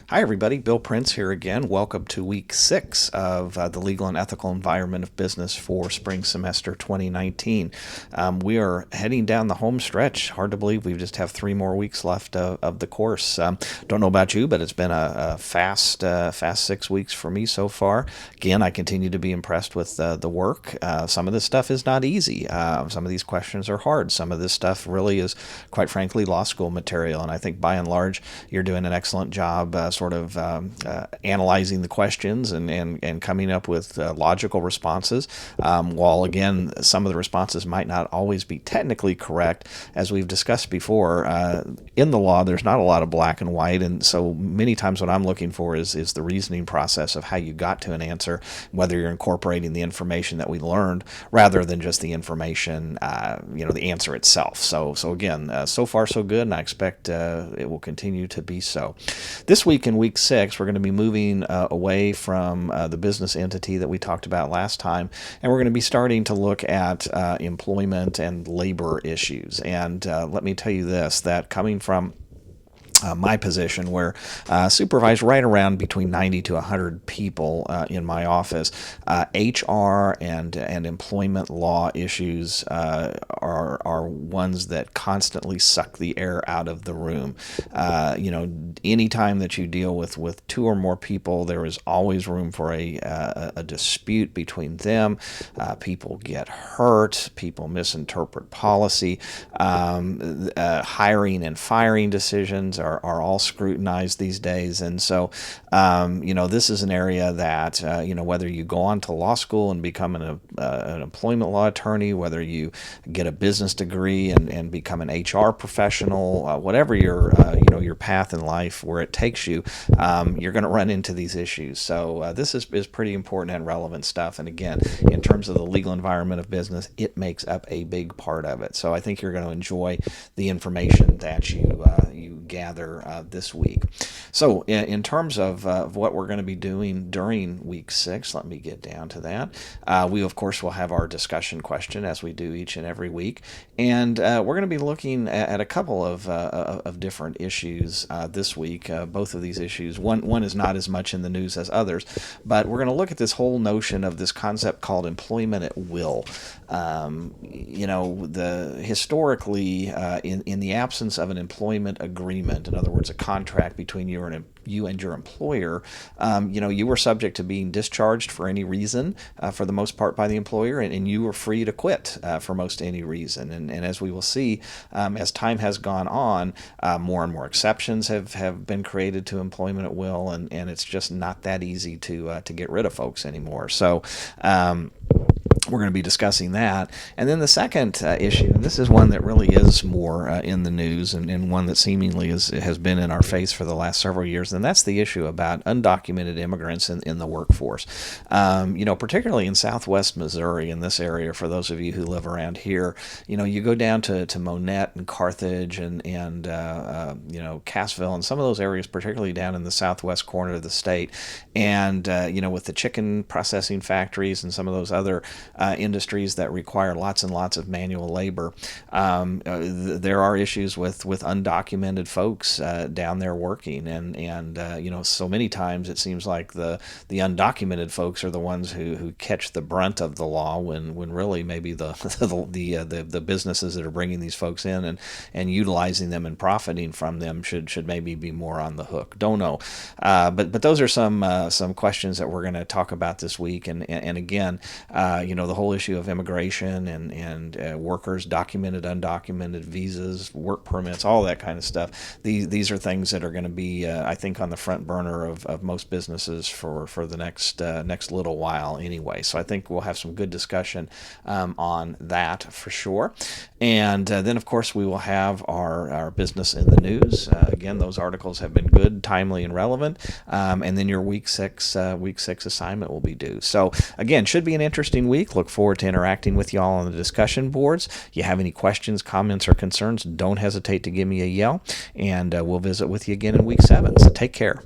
Hi, everybody. Bill Prince here again. Welcome to week 6 of the Legal and Ethical Environment of Business for spring semester 2019. We are heading down the home stretch. Hard to believe we just have 3 more weeks left of the course. Don't know about you, but it's been a fast 6 weeks for me so far. Again, I continue to be impressed with the work. Some of this stuff is not easy. Some of these questions are hard. Some of this stuff really is, quite frankly, law school material. And I think by and large, you're doing an excellent job analyzing the questions and coming up with logical responses. While, again, some of the responses might not always be technically correct, as we've discussed before, in the law, there's not a lot of black and white. And so many times what I'm looking for is the reasoning process of how you got to an answer, whether you're incorporating the information that we learned rather than just the information, the answer itself. So again, so far so good, and I expect it will continue to be so. This week in week 6, we're going to be moving away from the business entity that we talked about last time, and we're going to be starting to look at employment and labor issues. And let me tell you this, that coming from my position, where supervise right around between 90 to 100 people in my office, HR and employment law issues are ones that constantly suck the air out of the room. Anytime that you deal with 2 or more people, there is always room for a dispute between them. People get hurt. People misinterpret policy. Hiring and firing decisions are all scrutinized these days. And so, this is an area that, whether you go on to law school and become an employment law attorney, whether you get a business degree and become an HR professional, whatever your path in life, where it takes you, you're going to run into these issues. So this is pretty important and relevant stuff. And again, in terms of the legal environment of business, it makes up a big part of it. So I think you're going to enjoy the information that you gather this week. So in terms of what we're going to be doing during week 6, let me get down to that. We, of course, will have our discussion question, as we do each and every week. And we're going to be looking at a couple of different issues this week. Both of these issues, one is not as much in the news as others, but we're going to look at this whole notion of this concept called employment at will. Historically, in the absence of an employment agreement, in other words, a contract between you and your employer, you were subject to being discharged for any reason, for the most part by the employer, and you were free to quit for most any reason. And as we will see, as time has gone on, more and more exceptions have been created to employment at will, and it's just not that easy to get rid of folks anymore. So we're going to be discussing that. And then the second issue, and this is one that really is more in the news and one that seemingly has been in our face for the last several years, and that's the issue about undocumented immigrants in the workforce. Particularly in southwest Missouri, in this area, for those of you who live around here, you go down to Monette and Carthage and Cassville and some of those areas, particularly down in the southwest corner of the state, and with the chicken processing factories and some of those other industries that require lots and lots of manual labor. There are issues with undocumented folks down there working, and so many times it seems like the undocumented folks are the ones who catch the brunt of the law, when really maybe the businesses that are bringing these folks in and utilizing them and profiting from them should maybe be more on the hook. Don't know, but those are some questions that we're going to talk about this week, and again, the whole issue of immigration and workers, documented, undocumented, visas, work permits, all that kind of stuff. These are things that are going to be, I think, on the front burner of most businesses for the next little while anyway. So I think we'll have some good discussion on that for sure. And then, of course, we will have our business in the news. Again, those articles have been good, timely, and relevant. And then your week 6 assignment will be due. So again, should be an interesting week. Look forward to interacting with you all on the discussion boards. If you have any questions, comments, or concerns, don't hesitate to give me a yell, and we'll visit with you again in week 7. So take care.